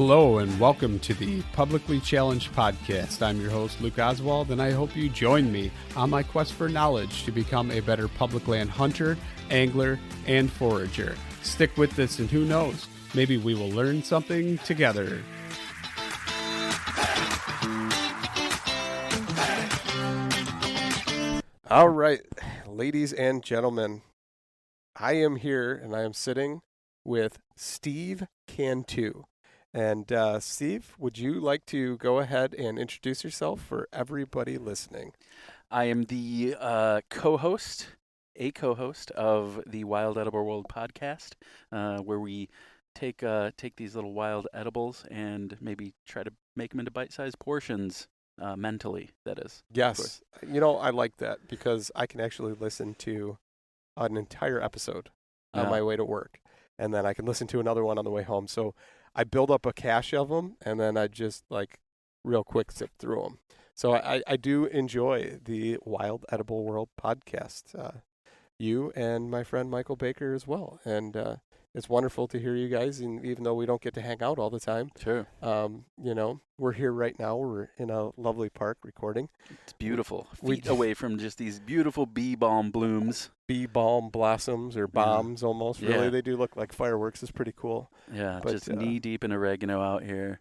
Hello and welcome to the Publicly Challenged Podcast. I'm your host, Luke Oswald, and I hope you join me on my quest for knowledge to become a better public land hunter, angler, and forager. Stick with this and who knows, maybe we will learn something together. All right, ladies and gentlemen, I am here and I am sitting with Steve Cantu. And Steve, would you like to go ahead and introduce yourself for everybody listening? I am the co-host of the Wild Edible World podcast, where we take these little wild edibles and maybe try to make them into bite-sized portions, mentally, that is. Yes. You know, I like that because I can actually listen to an entire episode on my way to work, and then I can listen to another one on the way home. So I build up a cache of them, and then I just, real quick zip through them. So I do enjoy the Wild Edible World podcast, you and my friend Michael Baker as well. And it's wonderful to hear you guys, and even though we don't get to hang out all the time. Sure. We're here right now. We're in a lovely park recording. It's beautiful. Feet away from just these beautiful bee balm blooms. Bee balm blossoms or bombs almost. Really, Yeah. They do look like fireworks. It's pretty cool. Yeah, But, just knee-deep in oregano out here.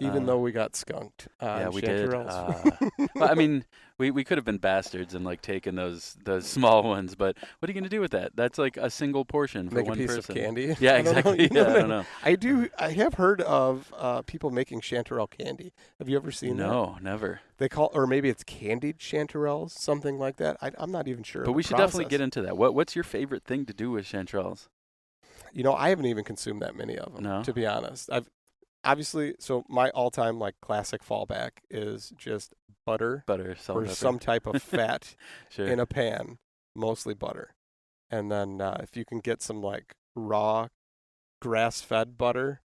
Even though we got skunked. Yeah, we did. chanterelles. Well, I mean, we could have been bastards and taken those small ones, but what are you going to do with that? That's like a single portion for Make one a piece person. of candy. Yeah, I don't know. exactly. You know Yeah, what I don't know. I have heard of people making chanterelle candy. Have you ever seen that? No, never. Or maybe it's candied chanterelles, something like that. I'm not even sure. But we should definitely get into that. What's your favorite thing to do with chanterelles? You know, I haven't even consumed that many of them, No? to be honest. So my all-time classic fallback is just butter Salt, or pepper. some type of fat Sure. in a pan, mostly butter. And then if you can get some raw grass-fed butter,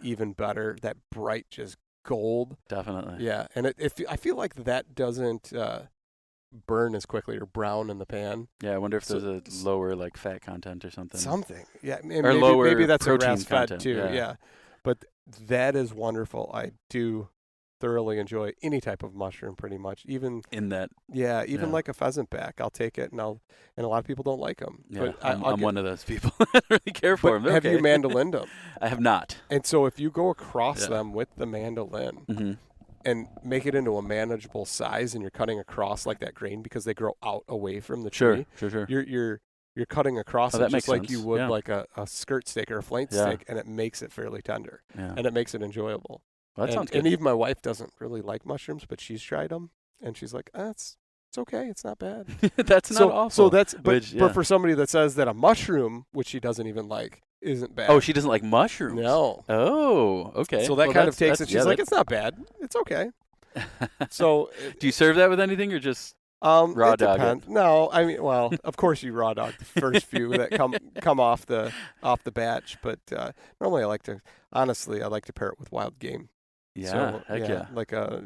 even better. That bright just gold. Definitely. Yeah, and I feel like that doesn't burn as quickly or brown in the pan. Yeah, I wonder if there's a lower fat content or something. Something. Yeah, Or lower maybe that's a protein grass-fed content, too. yeah. But that is wonderful. I do thoroughly enjoy any type of mushroom, pretty much. Even in that. like a pheasant back, I'll take it, and a lot of people don't like them. Yeah, but I'm one of those people that really care for them. Have you mandolined them? I have not. And so if you go across them with the mandolin Mm-hmm. and make it into a manageable size, and you're cutting across like that grain because they grow out away from the tree. Sure. You're cutting across it that just makes like sense. you would Yeah. a skirt steak or a flank steak, and it makes it fairly tender, Yeah. and it makes it enjoyable. Well, that sounds good. And even my wife doesn't really like mushrooms, but she's tried them, and she's like, it's okay, it's not bad. That's not awful. So that's but yeah. for somebody that says that a mushroom, which she doesn't even like, isn't bad. Oh, she doesn't like mushrooms? No. Oh, okay. So that kind of takes it. She's like, that- it's not bad. It's okay. So do you serve that with anything or just raw it dog depends. No, I mean, well, of course you raw dog the first few that come off the batch, but normally I like to pair it with wild game. Yeah, So, heck yeah.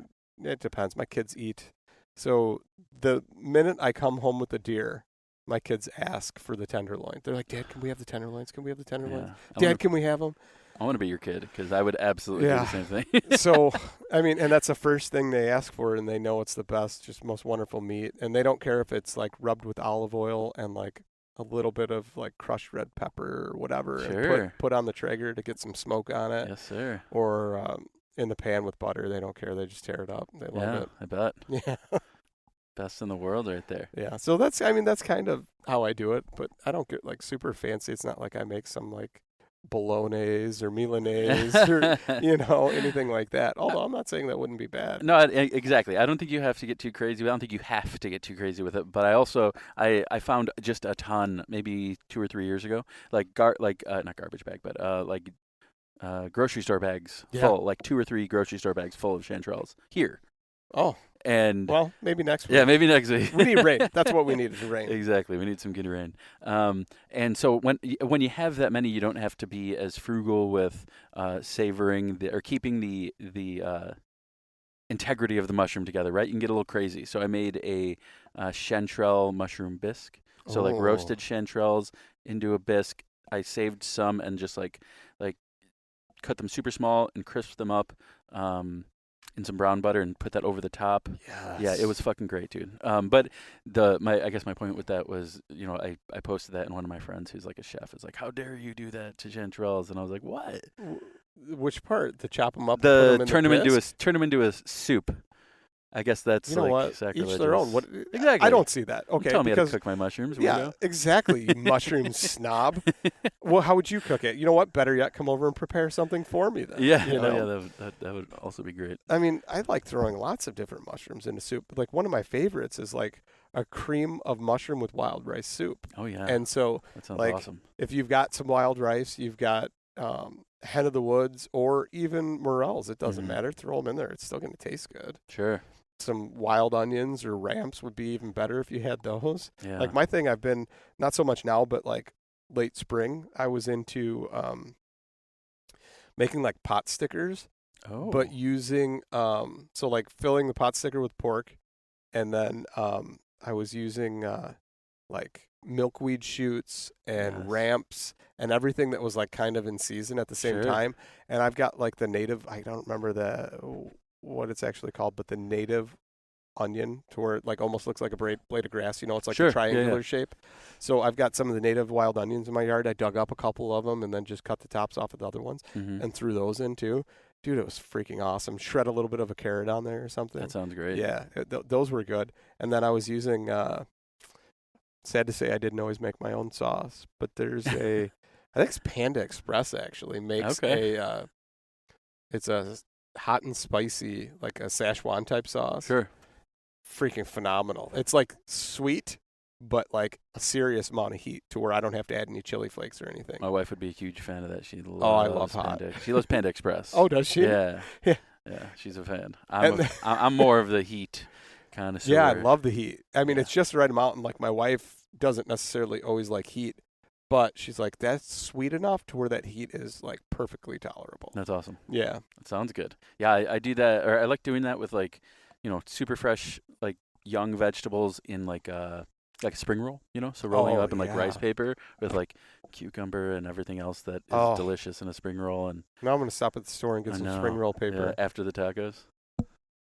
It depends. My kids eat. So the minute I come home with a deer, my kids ask for the tenderloin. They're like, Dad, can we have the tenderloins? Can we have the tenderloins? Yeah. Dad, can we have them? I want to be your kid because I would absolutely do the same thing. So, I mean, and that's the first thing they ask for, and they know it's the best, just most wonderful meat. And they don't care if it's rubbed with olive oil and a little bit of crushed red pepper or whatever, Sure. and put on the Traeger to get some smoke on it. Yes, sir. Or in the pan with butter. They don't care. They just tear it up. They love it. I bet. Yeah. Best in the world right there. Yeah. So that's kind of how I do it, but I don't get super fancy. It's not like I make some bolognese or milanese or anything like that. Although I'm not saying that wouldn't be bad. No, exactly. I don't think you have to get too crazy. I don't think you have to get too crazy with it. But I also I found just a ton, maybe 2 or 3 years ago, not garbage bag, but grocery store bags full, 2 or 3 grocery store bags full of chanterelles here. Oh. And well, maybe next week. Yeah, maybe next week. We need rain. That's what we need is rain. Exactly. We need some good rain. And so when you have that many, you don't have to be as frugal with savoring or keeping the integrity of the mushroom together, right? You can get a little crazy. So I made a chanterelle mushroom bisque. So roasted chanterelles into a bisque. I saved some and just cut them super small and crisp them up in some brown butter and put that over the top. Yes. Yeah, it was fucking great, dude. But I guess my point with that was, I posted that, and one of my friends who's like a chef is like, "How dare you do that to chanterelles?" And I was like, "What?" Which part? To chop them up? And put turn them into a soup. I guess that's sacrilegious. Each their own. What? Exactly. I don't see that. Okay, tell me how to cook my mushrooms. Yeah, exactly. You mushroom snob. Well, how would you cook it? You know what? Better yet, come over and prepare something for me then. Yeah, that would also be great. I mean, I like throwing lots of different mushrooms into soup. Like one of my favorites is like a cream of mushroom with wild rice soup. Oh yeah. And so that sounds like awesome. if you've got some wild rice, you've got hen of the woods or even morels. It doesn't matter. Throw them in there. It's still going to taste good. Sure. Some wild onions or ramps would be even better if you had those. Yeah. Like my thing, I've been not so much now, but like late spring, I was into making like pot stickers. Oh. But using so like filling the pot sticker with pork, and then I was using like milkweed shoots and ramps and everything that was like kind of in season at the same time. And I've got like the native, I don't remember what it's actually called, but the native onion to where it like almost looks like a blade of grass. It's like a triangular shape. So I've got some of the native wild onions in my yard. I dug up a couple of them and then just cut the tops off of the other ones and threw those in too. Dude, it was freaking awesome. Shred a little bit of a carrot on there or something. That sounds great. Yeah, those were good. And then I was using, sad to say I didn't always make my own sauce, but there's I think it's Panda Express actually makes it's a hot and spicy, like a Szechuan type sauce. Sure. Freaking phenomenal. It's like sweet, but like a serious amount of heat to where I don't have to add any chili flakes or anything. My wife would be a huge fan of that. She loves I love hot. Panda. She loves Panda Express. Oh, does she? Yeah. Yeah, she's a fan. I'm more of the heat kind of. Yeah, I love the heat. I mean, it's just the right amount. And like my wife doesn't necessarily always like heat, but she's like, that's sweet enough to where that heat is like perfectly tolerable. That's awesome. Yeah. That sounds good. Yeah, I do that, or I like doing that with like, super fresh, like young vegetables in like a spring roll, so rolling it up in like rice paper with like cucumber and everything else that is delicious in a spring roll. And now I'm going to stop at the store and get some spring roll paper. Yeah, after the tacos.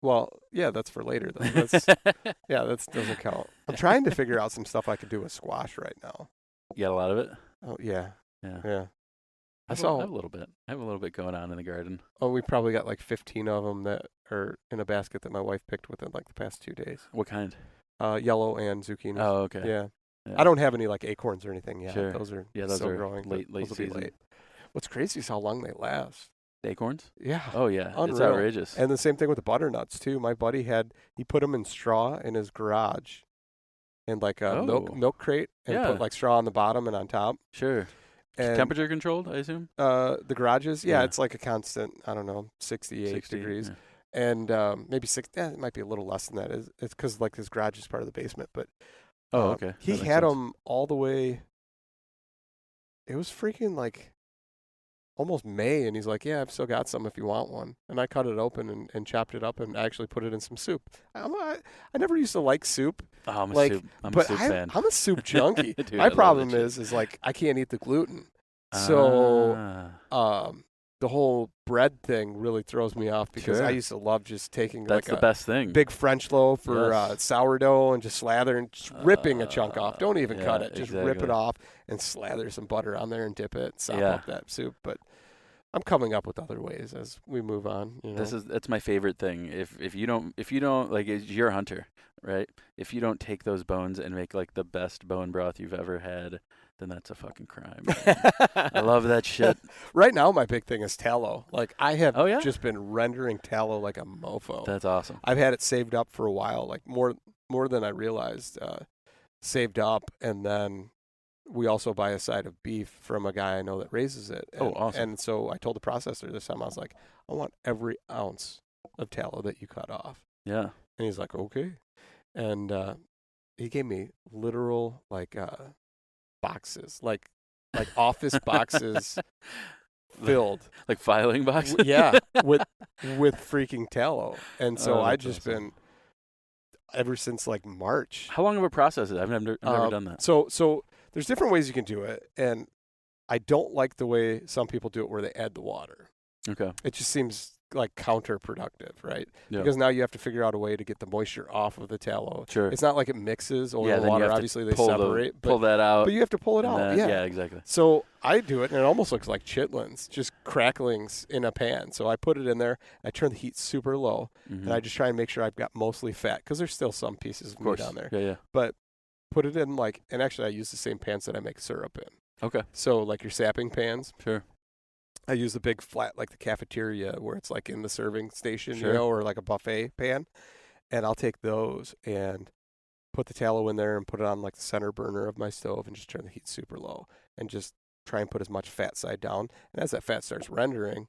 Well, yeah, that's for later though. That doesn't count. I'm trying to figure out some stuff I could do with squash right now. You got a lot of it? Oh, yeah. Yeah. I have a little bit. I have a little bit going on in the garden. Oh, we probably got like 15 of them that are in a basket that my wife picked within like the past 2 days. What kind? Yellow and zucchini. Oh, okay. Yeah. I don't have any like acorns or anything yet. Sure. Those are still growing. Late season. What's crazy is how long they last. The acorns? Yeah. Oh, yeah. Unreal. It's outrageous. And the same thing with the butternuts too. My buddy he put them in straw in his garage. In like a milk crate and put like straw on the bottom and on top. Sure. And temperature controlled, I assume? The garages, it's like a constant, I don't know, 68 degrees. Yeah. And maybe 60, it might be a little less than that. It's because like his garage is part of the basement. But okay. He had them all the way, it was freaking like almost May, and he's like, yeah, I've still got some if you want one. And I cut it open and chopped it up and actually put it in some soup. I never used to like soup. Oh, I'm a soup fan. I'm a soup junkie. Dude, my problem is like I can't eat the gluten. So the whole bread thing really throws me off because I used to love just taking That's the best thing. Big French loaf or sourdough and just slather and just ripping a chunk off. Don't even cut it. Just rip it off and slather some butter on there and dip it and sop up that soup. But I'm coming up with other ways as we move on. That's my favorite thing. If you don't like, you're a hunter, right? If you don't take those bones and make like the best bone broth you've ever had, then that's a fucking crime. I love that shit. Right now, my big thing is tallow. Like I have just been rendering tallow like a mofo. That's awesome. I've had it saved up for a while, like more than I realized, saved up, and then we also buy a side of beef from a guy I know that raises it. And, awesome. And so I told the processor this time, I was like, I want every ounce of tallow that you cut off. Yeah. And he's like, okay. And he gave me literal boxes, like office boxes filled. Like filing boxes? Yeah, with freaking tallow. And so I just been ever since like March. How long of a process is it? I've never done that. So there's different ways you can do it, and I don't like the way some people do it where they add the water. Okay. It just seems like counterproductive, right? Yeah. Because now you have to figure out a way to get the moisture off of the tallow. Sure. It's not like it mixes oil and Then you water. have to Obviously, they pull separate, pull that out. but you have to pull it and out. then- Yeah. exactly. So I do it, and it almost looks like chitlins, just cracklings in a pan. So I put it in there. I turn the heat super low, and I just try and make sure I've got mostly fat because there's still some pieces of meat on there. Yeah. But put it in and actually I use the same pans that I make syrup in. Okay. So like your sapping pans. Sure. I use the big flat, like the cafeteria where it's like in the serving station, Sure. or like a buffet pan. And I'll take those and put the tallow in there and put it on like the center burner of my stove and just turn the heat super low and just try and put as much fat side down. And as that fat starts rendering,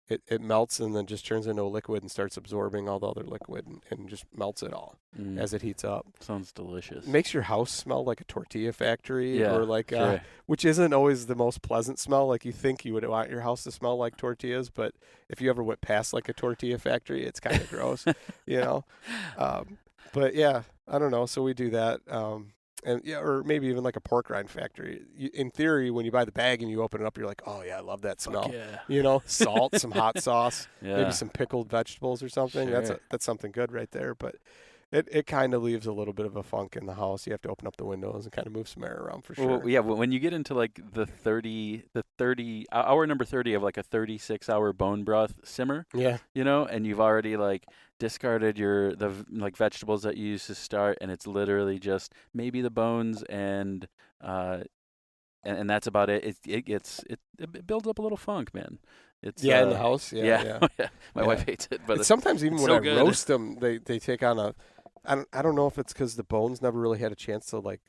it melts and then just turns into a liquid and starts absorbing all the other liquid and just melts it all as it heats up. Sounds delicious. It makes your house smell like a tortilla factory, or like sure. which isn't always the most pleasant smell. Like you think you would want your house to smell like tortillas, but if you ever went past like a tortilla factory, it's kind of gross, you know. But yeah, I don't know. So we do that. And yeah, or maybe even like a pork rind factory. In theory, when you buy the bag and you open it up, you're like, oh yeah, I love that smell. Yeah. You know, salt, some hot sauce, Yeah. maybe some pickled vegetables or something. Sure. That's something good right there. But it kind of leaves a little bit of a funk in the house. You have to open up the windows and kind of move some air around for sure. Well, yeah, when you get into like the 30 hour number 30 of like a 36-hour bone broth simmer, Yeah. you know, and you've already like discarded the vegetables that you used to start, and it's literally just maybe the bones and that's about it. It builds up a little funk, man. It's in the house. Yeah. My wife hates it, but sometimes even when so I good. roast them, they take on a. I don't know if it's because the bones never really had a chance to like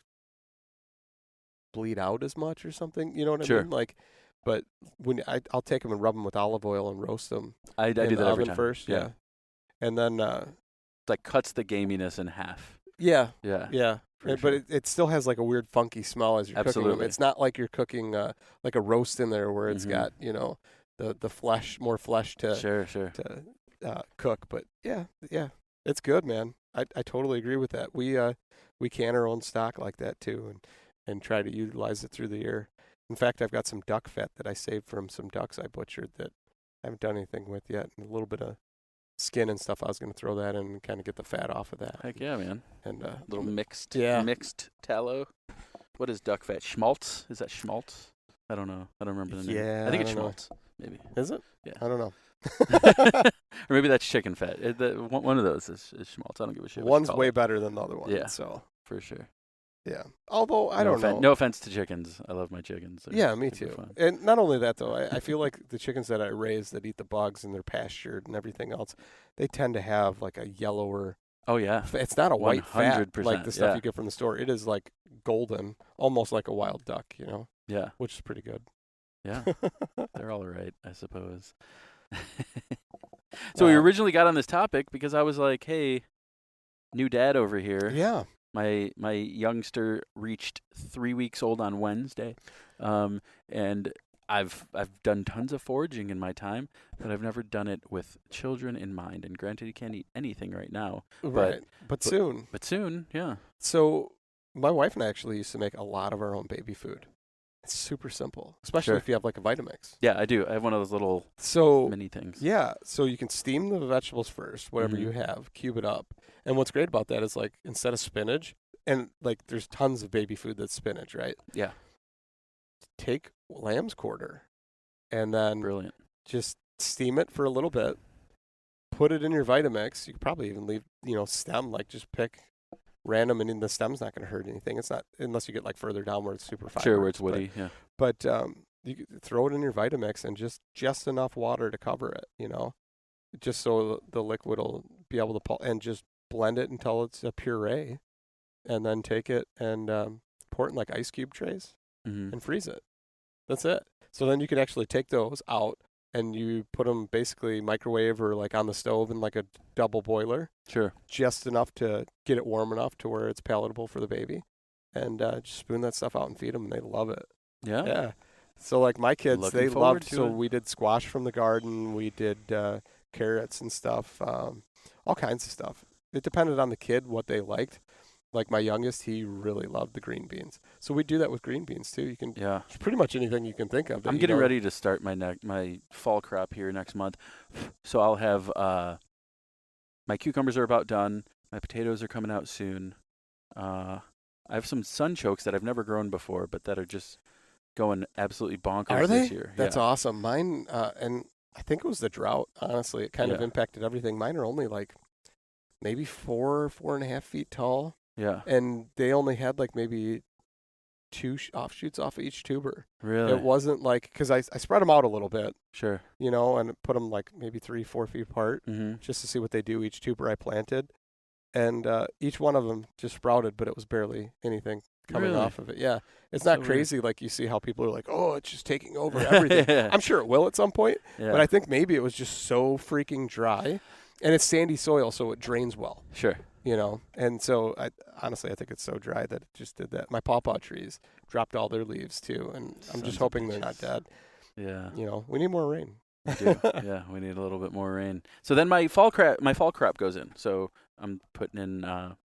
bleed out as much or something. You know what I Sure. mean? Like, but when I'll take them and rub them with olive oil and roast them. I do in that the every oven time. first. Yeah. And then It like cuts the gaminess in half. yeah. For But sure. it still has like a weird funky smell as you're cooking them. Absolutely. It's not like you're cooking like a roast in there where it's got the flesh, more flesh to Sure. to cook. But yeah, it's good, man. I totally agree with that. We can our own stock like that too, and try to utilize it through the year. In fact, I've got some duck fat that I saved from some ducks I butchered that I haven't done anything with yet. And a little bit of skin and stuff. I was going to throw that in and kind of get the fat off of that. Heck yeah, man. And Little mixed tallow. What is duck fat? Schmaltz? Is that schmaltz? I don't know. I don't remember the name. Yeah, I think I it's don't know. schmaltz. Maybe. Is it? Yeah. I don't know. Or maybe that's chicken fat. One of those is schmaltz. I don't give a shit. what you One's call way it. better than the other one. Yeah. So For sure. yeah. Although I don't know. No offense to chickens. I love my chickens. Yeah, me They're too. fun. And not only that, though, I feel like the chickens that I raise that eat the bugs and they're pastured and everything else, they tend to have like a yellower. Oh yeah. It's not a white fat 100%, like the stuff yeah. you get from the store. It is like golden, almost like a wild duck, Yeah. which is pretty good. Yeah. They're all right, I suppose. So we originally got on this topic because I was like, hey, new dad over here. Yeah. My youngster reached 3 weeks old on Wednesday, and I've done tons of foraging in my time, but I've never done it with children in mind. And granted, he can't eat anything right now, Right. But soon. but soon, yeah. So my wife and I actually used to make a lot of our own baby food. It's super simple, especially Sure. if you have like a Vitamix. Yeah, I do. I have one of those little So mini things. yeah, so you can steam the vegetables first, whatever you have, cube it up. And what's great about that is like instead of spinach, and like there's tons of baby food that's spinach, right? Yeah. Take lamb's quarter and then Brilliant. just steam it for a little bit. Put it in your Vitamix. You could probably even leave, stem, like just pick random, and the stem's not going to hurt anything. It's not, unless you get like further down where it's super fiber. Sure, where it's woody, yeah. But you could throw it in your Vitamix and just enough water to cover it, just so the liquid will be able to pull, and just blend it until it's a puree, and then take it and pour it in like ice cube trays and freeze it. That's it. So then you can actually take those out and you put them basically microwave or like on the stove in like a double boiler. Sure. Just enough to get it warm enough to where it's palatable for the baby, and just spoon that stuff out and feed them, and they love it. Yeah. Yeah. So like my kids, Looking they forward loved. to So it. we did squash from the garden. We did carrots and stuff. All kinds of stuff. It depended on the kid what they liked. like my youngest, he really loved the green beans. So we do that with green beans too. You can pretty much anything you can think of. I'm getting ready to start my fall crop here next month. So I'll have my cucumbers are about done. My potatoes are coming out soon. I have some sunchokes that I've never grown before, but that are just going absolutely bonkers this year. That's awesome. Mine, and I think it was the drought, honestly. It kind of impacted everything. Mine are only like maybe 4.5 feet tall. Yeah. And they only had like maybe 2 offshoots off of each tuber. Really? It wasn't like, because I spread them out a little bit. Sure. And put them like maybe 3-4 feet apart just to see what they do each tuber I planted. And each one of them just sprouted, but it was barely anything coming off of it. Yeah. It's not crazy like you see how people are like, oh, it's just taking over everything. I'm sure it will at some point, but I think maybe it was just so freaking dry. And it's sandy soil, so it drains well. Sure. And so honestly, I think it's so dry that it just did that. My pawpaw trees dropped all their leaves too, and I'm just hoping they're not dead. Yeah. We need more rain. We do. Yeah, we need a little bit more rain. So then my fall crop goes in. So I'm putting in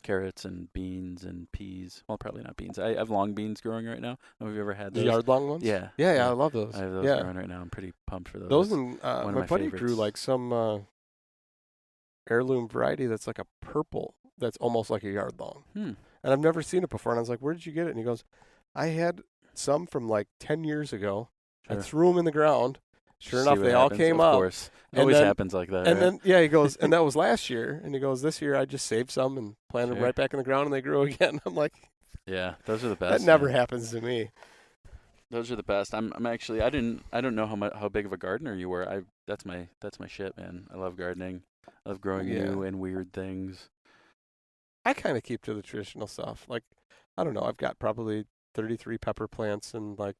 carrots and beans and peas. Well, probably not beans. I have long beans growing right now. Have you ever had those? The yard long ones? Yeah. Yeah, I love those. I have those growing right now. I'm pretty pumped for those. Those and my buddy grew like some heirloom variety that's like a purple that's almost like a yard long. And I've never seen it before. And I was like, where did you get it? And he goes, I had some from like 10 years ago. Sure. I threw them in the ground. Sure enough, they all came up. Of course. It always happens like that. And then, he goes, and that was last year. And he goes, this year I just saved some and planted them right back in the ground and they grew again. I'm like, yeah, those are the best. That never happens to me. Those are the best. I'm actually, I don't know how big of a gardener you were. That's my shit, man. I love gardening. I love growing new and weird things. I kind of keep to the traditional stuff. Like, I don't know. I've got probably 33 pepper plants and like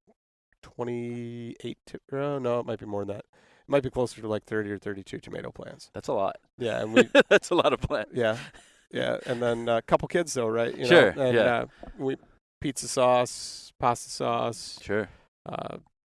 28. No, it might be more than that. It might be closer to like 30 or 32 tomato plants. That's a lot. Yeah, and that's a lot of plants. Yeah, and then a couple kids though, right? Sure. And, we pizza sauce, pasta sauce. Sure.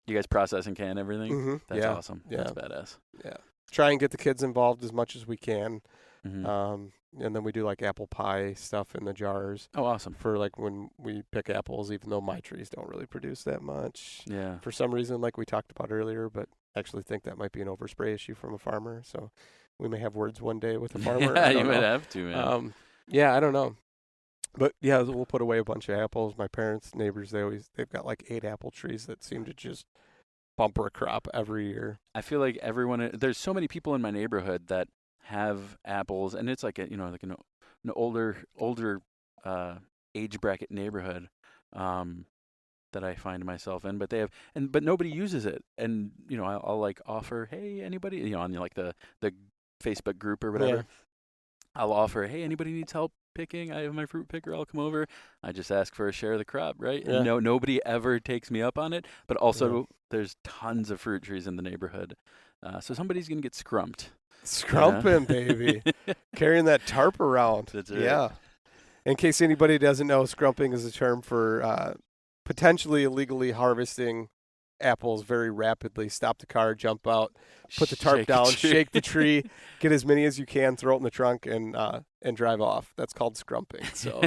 You guys process and can everything? Mm-hmm. That's awesome. Yeah. That's badass. Yeah. Try and get the kids involved as much as we can. Mm-hmm. And then we do like apple pie stuff in the jars. Oh, awesome. For like when we pick apples, even though my trees don't really produce that much. Yeah. For some reason, like we talked about earlier, but I actually think that might be an overspray issue from a farmer. So we may have words one day with a farmer. Yeah, you might have to, man. Yeah, I don't know. But yeah, we'll put away a bunch of apples. My parents, neighbors, they've got like 8 apple trees that seem to just bumper crop every year. I feel like there's so many people in my neighborhood that have apples, and it's like an older age bracket neighborhood that I find myself in. But but nobody uses it, and I'll like offer, hey, anybody, on like the Facebook group or whatever. Yeah. I'll offer, hey, anybody needs help picking? I have my fruit picker. I'll come over. I just ask for a share of the crop, right? Yeah. And nobody ever takes me up on it. But also, there's tons of fruit trees in the neighborhood, so somebody's gonna get scrumped. Scrumping, baby. Carrying that tarp around. That's it. Yeah. In case anybody doesn't know, scrumping is a term for potentially illegally harvesting apples very rapidly. Stop the car, jump out, put the tarp down, shake the tree, get as many as you can, throw it in the trunk, and drive off. That's called scrumping. So,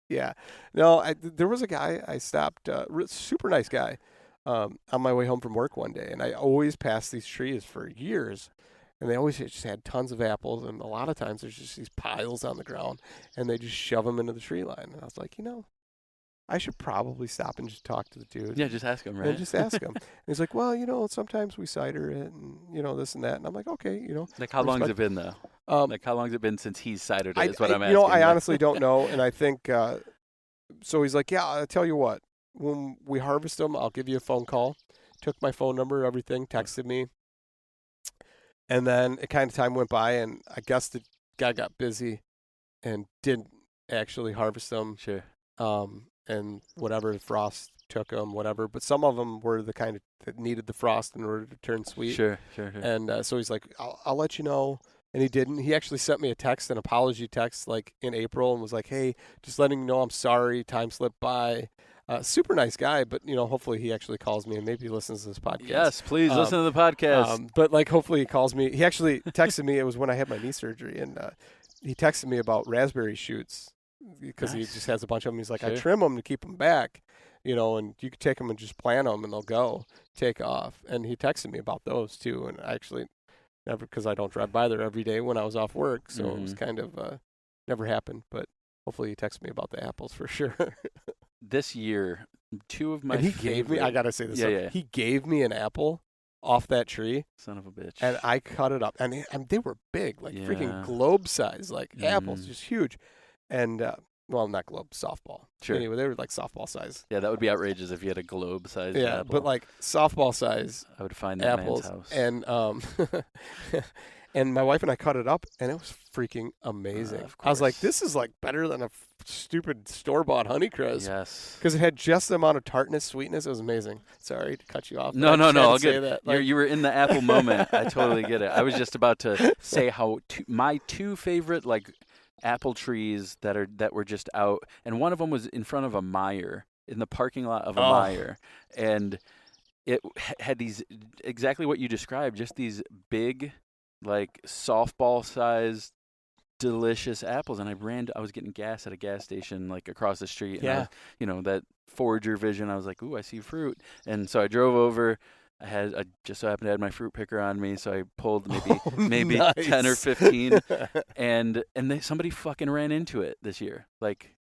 yeah. No, there was a guy I stopped, super nice guy, on my way home from work one day, and I always passed these trees for years, and they always just had tons of apples, and a lot of times there's just these piles on the ground, and they just shove them into the tree line. And I was like, I should probably stop and just talk to the dude. Yeah, just ask him, right? And just ask him. And he's like, well, sometimes we cider it and, this and that. And I'm like, okay, Like, how long has it been, though? Like, how long has it been since he's cidered it is what I'm asking. I honestly don't know. And I think, so he's like, yeah, I'll tell you what. When we harvest them, I'll give you a phone call. Took my phone number, everything, texted me. And then it kind of time went by, and I guess the guy got busy and didn't actually harvest them. Sure. And whatever, frost took them, whatever. But some of them were the kind of that needed the frost in order to turn sweet. Sure. And so he's like, I'll let you know. And he didn't. He actually sent me an apology text, like in April, and was like, hey, just letting you know I'm sorry. Time slipped by. Super nice guy, but hopefully he actually calls me and maybe he listens to this podcast. Yes, please listen to the podcast. But like, hopefully he calls me. He actually texted me. It was when I had my knee surgery, and he texted me about raspberry shoots because he Nice. just has a bunch of them. He's like, I Sure. trim them to keep them back, and you could take them and just plant them and they'll take off. And he texted me about those too. And I actually never, because I don't drive by there every day when I was off work, so it was kind of never happened. But hopefully he texted me about the apples for sure. This year, two of my And he favorite, gave me, I gotta say this, Yeah. he gave me an apple off that tree, Son of a bitch. and I cut it up, and they were big, like freaking Yeah. globe size, like apples, Mhm. just huge. And well, not globe, softball. Sure. Anyway, they were like softball size. Yeah, that would be outrageous if you had a globe-sized Yeah, apple. but like softball size I would find that apples, man's house. and and my wife and I cut it up, and it was freaking amazing. Of I was like, course. this is like better than a stupid store-bought Honeycrisp. Yes. Because it had just the amount of tartness, sweetness. It was amazing. Sorry to cut you off. No, but I just had all to say good. that. Like, You were in the apple moment. I totally get it. I was just about to say how my two favorite apple trees that were just out, and one of them was in front of a Meijer, in the parking lot of a Meijer, and it had these exactly what you described, just these big, like softball-sized, delicious apples. And I was getting gas at a gas station like across the street, and Yeah. that forager vision. I was like, ooh, I see fruit, and so I drove over. I just so happened to have my fruit picker on me, so I pulled maybe Nice. 10 or 15, and somebody fucking ran into it this year, like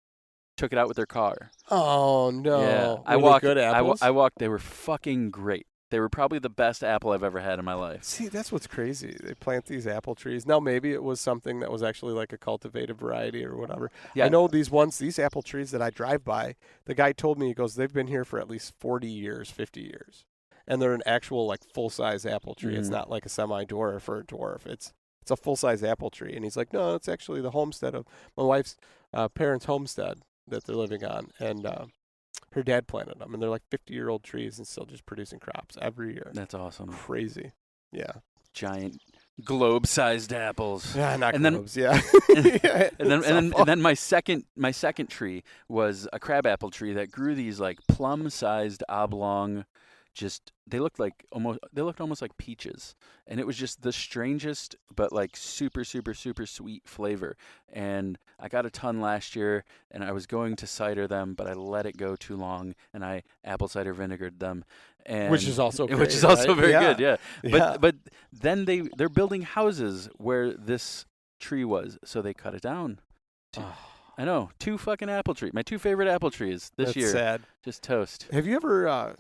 took it out with their car. Oh no! Yeah, I Were they walked. good apples? I walked. They were fucking great. They were probably the best apple I've ever had in my life. See, that's what's crazy. They plant these apple trees. Now, maybe it was something that was actually like a cultivated variety or whatever. Yeah. I know these apple trees that I drive by, the guy told me, he goes, they've been here for at least 40 years, 50 years. And they're an actual like full-size apple tree. It's not like a semi-dwarf or a dwarf. It's a full-size apple tree. And he's like, no, it's actually the homestead of my wife's parents' homestead that they're living on. And her dad planted them, and they're like 50-year-old trees and still just producing crops every year. That's awesome. Crazy. Yeah. Giant globe-sized apples. Yeah, not And globes, yeah. And then my second tree was a crabapple tree that grew these like plum-sized oblong, they looked almost like peaches, and it was just the strangest but like super super super sweet flavor. And I got a ton last year, and I was going to cider them, but I let it go too long, and I apple cider vinegared them, and which is also great, which is also right? very Yeah. good, yeah. Yeah. But then they're building houses where this tree was, so they cut it down. I know, 2 fucking apple trees. My 2 favorite apple trees this That's year. sad. Just toast. Have you ever?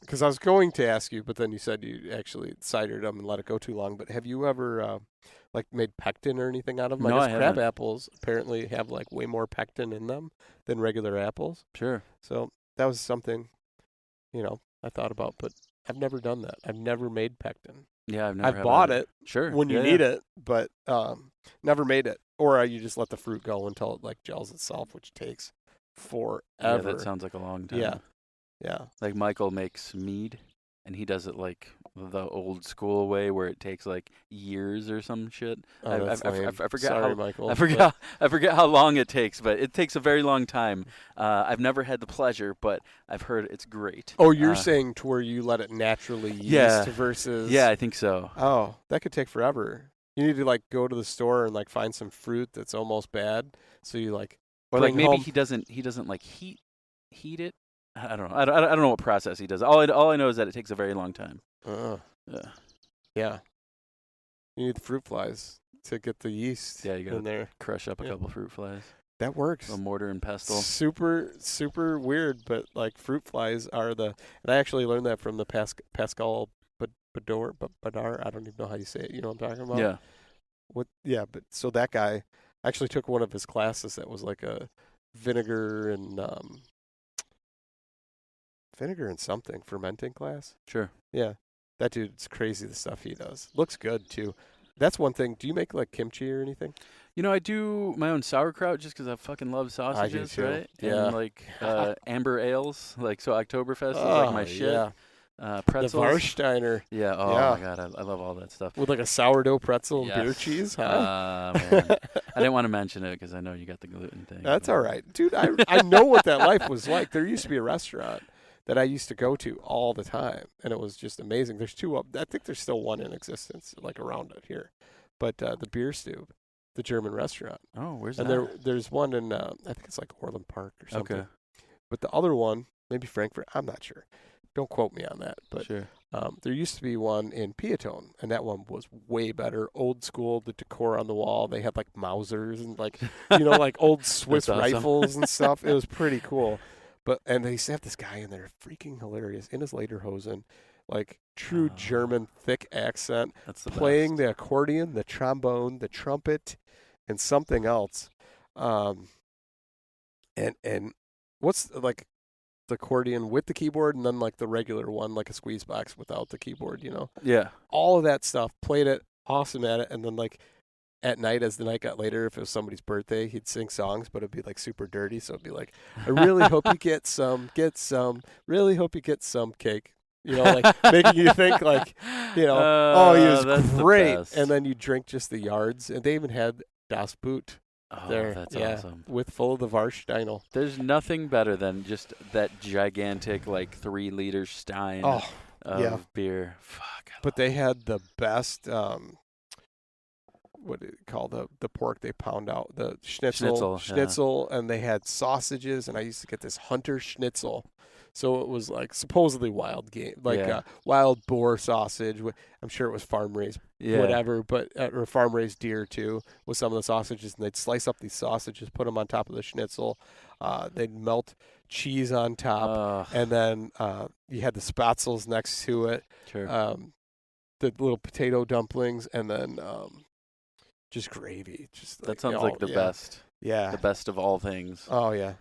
Because I was going to ask you, but then you said you actually cidered them and let it go too long. But have you ever like made pectin or anything out of them? No, I guess I crab haven't. apples apparently have like way more pectin in them than regular apples. Sure. So that was something, I thought about, but I've never done that. I've never made pectin. Yeah, I've never. I've bought had it Sure. when you need it, but never made it. Or you just let the fruit go until it like gels itself, which takes forever. Yeah, that sounds like a long time. Yeah. Yeah. Like Michael makes mead, and he does it like the old school way, where it takes like years or some shit. Oh, that's lame. I forget Sorry, how. Michael. I forget how long it takes, but it takes a very long time. I've never had the pleasure, but I've heard it's great. Oh, you're saying to where you let it naturally yeast versus... Yeah, I think so. Oh, that could take forever. You need to like go to the store and like find some fruit that's almost bad. So you like... Or like bring maybe home... he doesn't like heat it. I don't know. I don't know what process he does. All I know is that it takes a very long time. Yeah. You need the fruit flies to get the yeast Yeah, you gotta in there. crush up a couple fruit flies. That works. A mortar and pestle. Super, super weird, but like fruit flies are and I actually learned that from the Pascal Bador, I don't even know how you say it. You know what I'm talking about? Yeah. But so that guy actually took one of his classes that was like a vinegar and something fermenting class. Sure. Yeah. That dude's crazy, the stuff he does. Looks good too. That's one thing. Do you make like kimchi or anything? I do my own sauerkraut just because I fucking love sausages, too. right? Yeah. And like amber ales, like so Oktoberfest is like my shit. Yeah. Pretzels. The Warsteiner. Yeah. Oh my god, I love all that stuff. With like a sourdough pretzel and beer Yes. cheese, huh? Man. I didn't want to mention it because I know you got the gluten thing. That's all right. Dude, I know what that life was like. There used to be a restaurant that I used to go to all the time, and it was just amazing. There's 2 I think there's still one in existence, like around it here. But the beer stew, the German restaurant. Oh, where's And that? there's one in I think it's like Orland Park or something. Okay, But the other one, maybe Frankfurt, I'm not sure. Don't quote me on that. But sure. there used to be one in Piatone, and that one was way better. Old school, the decor on the wall. They had like Mausers and like like old Swiss That's awesome. rifles and stuff. It was pretty cool. And they used to have this guy in there, freaking hilarious, in his lederhosen, like true German thick accent, That's the playing best. the accordion, the trombone, the trumpet, and something else. And what's like the accordion with the keyboard, and then like the regular one, like a squeeze box without the keyboard. Yeah. All of that stuff. Played it, awesome at it, and then like at night, as the night got later, if it was somebody's birthday, he'd sing songs, but it'd be like super dirty. So it'd be like, I really hope you get some, really hope you get some cake. Like making you think like, oh, he was that's the great. best. And then you drink just the yards. And they even had Das Boot Oh, there. that's yeah, awesome. with full of the Warsteiner. There's nothing better than just that gigantic, like 3-liter stein Oh, of yeah. beer. Fuck. But they had the best, what do you call the pork they pound out? The schnitzel, and they had sausages, and I used to get this Hunter schnitzel. So it was like supposedly wild game, like wild boar sausage. I'm sure it was farm raised, whatever, but or farm raised deer too with some of the sausages. And they'd slice up these sausages, put them on top of the schnitzel. They'd melt cheese on top, and then you had the spatzels next to it. Sure. The little potato dumplings, and then just gravy. Just that sounds like the best. Yeah, the best of all things. Oh yeah.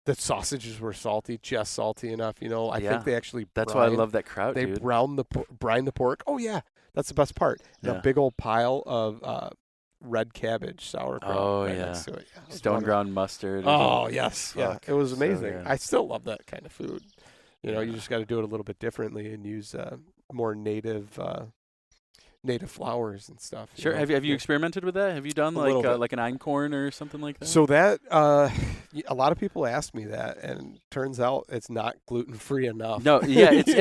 The sausages were salty, just salty enough. I think they actually. That's why I love that kraut. They dude. brine the pork. Oh yeah, that's the best part. And a big old pile of red cabbage sauerkraut. Oh right yeah. next to it. Yeah, stone ground mustard. Oh yes, yeah. It was amazing. So I still love that kind of food. You just got to do it a little bit differently and use more native flours and stuff. Sure. Have you experimented with that? Have you done like an einkorn or something like that? So that a lot of people ask me that, and turns out it's not gluten free enough. No, yeah, it's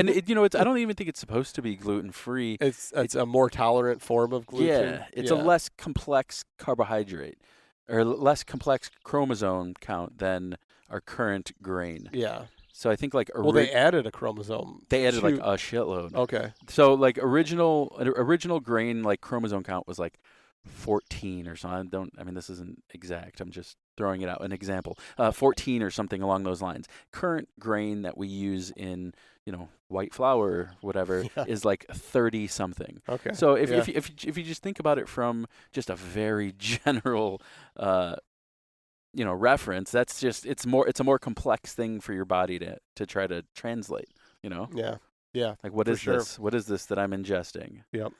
I don't even think it's supposed to be gluten free. It's a more tolerant form of gluten. Yeah, it's a less complex carbohydrate or less complex chromosome count than our current grain. Yeah. So I think like they added a chromosome. They added like a shitload. Okay. So like original grain like chromosome count was like 14 or something. I mean this isn't exact. I'm just throwing it out an example. 14 or something along those lines. Current grain that we use in white flour or whatever is like 30 something. Okay. So if you just think about it from just a very general reference, that's just it's a more complex thing for your body to try to translate, Yeah. Yeah. Like what is this? What is this that I'm ingesting? Yep.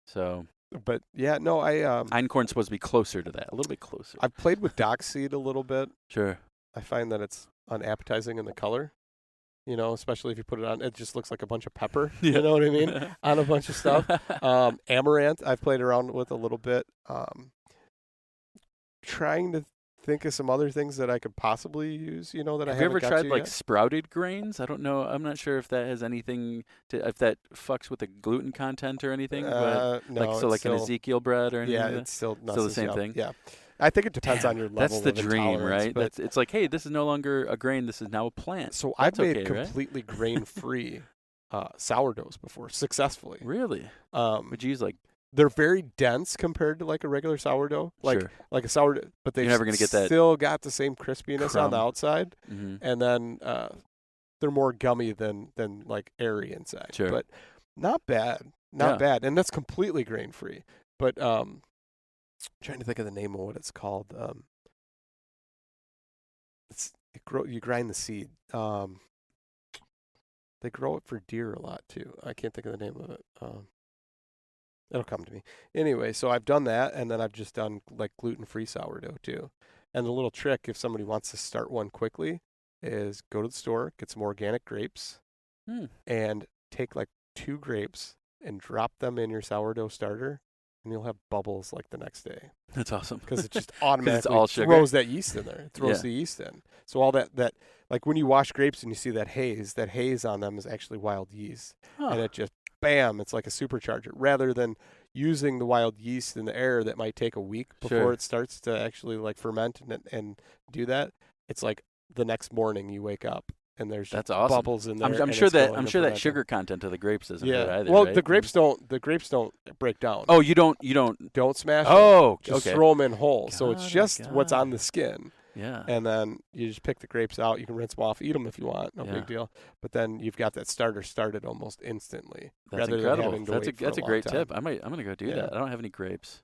So but yeah, no, einkorn's supposed to be closer to that, a little bit closer. I've played with dockseed a little bit. Sure. I find that it's unappetizing in the color. Especially if you put it on, it just looks like a bunch of pepper. You know what I mean? On a bunch of stuff. Amaranth, I've played around with a little bit. Trying to think of some other things that I could possibly use, that I haven't got to Have you ever tried like yet. sprouted grains? I don't know. I'm not sure if that has anything if that fucks with the gluten content or anything. But no, like an Ezekiel bread or anything. Yeah, like it's still the same thing. Yeah, I think it depends on your level. That's the of dream, right? But It's like, hey, this is no longer a grain. This is now a plant. So I've made okay, completely grain-free sourdoughs before successfully. Really? Would you use like? They're very dense compared to like a regular sourdough, like a sourdough, but they've never gonna get that still got the same crispiness crumb on the outside, mm-hmm. and then they're more gummy than like airy inside. Sure. But not bad, bad, and that's completely grain free. But I'm trying to think of the name of what it's called. You grind the seed. They grow it for deer a lot too. I can't think of the name of it. It'll come to me. Anyway, so I've done that, and then I've just done like gluten-free sourdough too. And the little trick, if somebody wants to start one quickly, is go to the store, get some organic grapes, and take like 2 grapes and drop them in your sourdough starter, and you'll have bubbles like the next day. That's awesome. Because it just automatically all sugar. throws that yeast in there. It throws the yeast in. So all that like when you wash grapes and you see that haze on them is actually wild yeast. Huh. And it just bam, it's like a supercharger. Rather than using the wild yeast in the air that might take a week before it starts to actually like ferment and do that. It's like the next morning you wake up and there's just bubbles in there. I'm sure that sugar content of the grapes isn't good either. Well, right? the grapes don't break down. Oh, you don't smash them. Just throw them in whole. So it's just what's on the skin. Yeah. And then you just pick the grapes out. You can rinse them off, eat them if you want. No big deal. But then you've got that starter started almost instantly. That's rather incredible. Than having to That's a great time. tip. I'm gonna go do that. I don't have any grapes.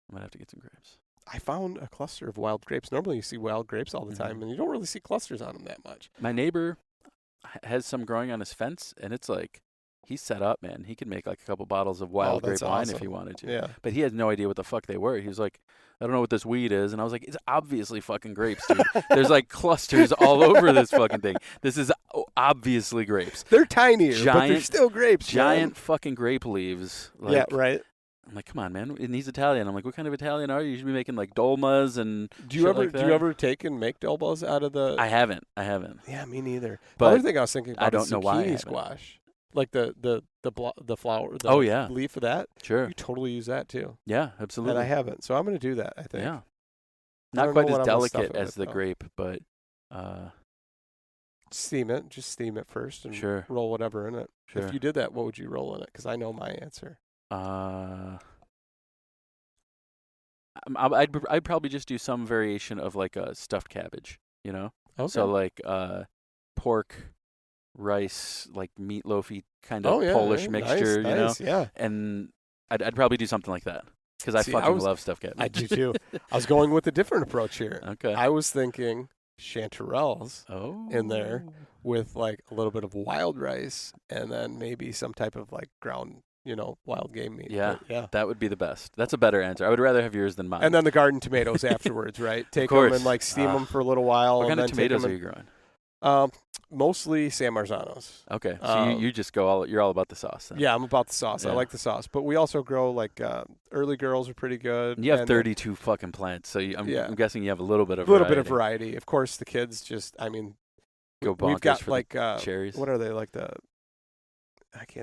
I might have to get some grapes. I found a cluster of wild grapes. Normally you see wild grapes all the time, and you don't really see clusters on them that much. My neighbor has some growing on his fence, and it's like he's set up, man. He could make like a couple bottles of wild grape wine if he wanted to. Yeah. But he has no idea what the fuck they were. He was like, I don't know what this weed is. And I was like, it's obviously fucking grapes, dude. There's like clusters all over this fucking thing. This is obviously grapes. They're tinier, but they're still grapes. Giant fucking grape leaves. Like, yeah, right. I'm like, come on, man. And he's Italian. I'm like, what kind of Italian are you? You should be making like dolmas and do you ever take and make dolmas out of the? I haven't. Yeah, me neither. But the other thing I was thinking about I don't know why zucchini squash. Like the flower, the leaf of that. Sure. You totally use that too. Yeah, absolutely. And I haven't, so I'm going to do that, I think. Yeah. Not quite as delicate as the grape, but steam it. Just steam it first and roll whatever in it. Sure. If you did that, what would you roll in it? Because I know my answer. I'd probably just do some variation of like a stuffed cabbage, you know? Okay. So like pork, rice, like meatloafy kind of Polish mixture, you know? Yeah. And I'd probably do something like that because I fucking love stuffed cabbage. I do too. I was going with a different approach here. Okay. I was thinking chanterelles in there with like a little bit of wild rice and then maybe some type of like ground, wild game meat. Yeah, yeah, that would be the best. That's a better answer. I would rather have yours than mine. And then the garden tomatoes afterwards, right? Take them and like steam them for a little while. What kind of tomatoes are you growing? Mostly San Marzanos. Okay, so you just go you're all about the sauce then. Yeah, I'm about the sauce. Yeah. I like the sauce. But we also grow like early girls are pretty good. You have 32 fucking plants, so I'm guessing you have a little bit of variety. Of course, the kids just, go bonkers. We've got for like cherries. What are they, like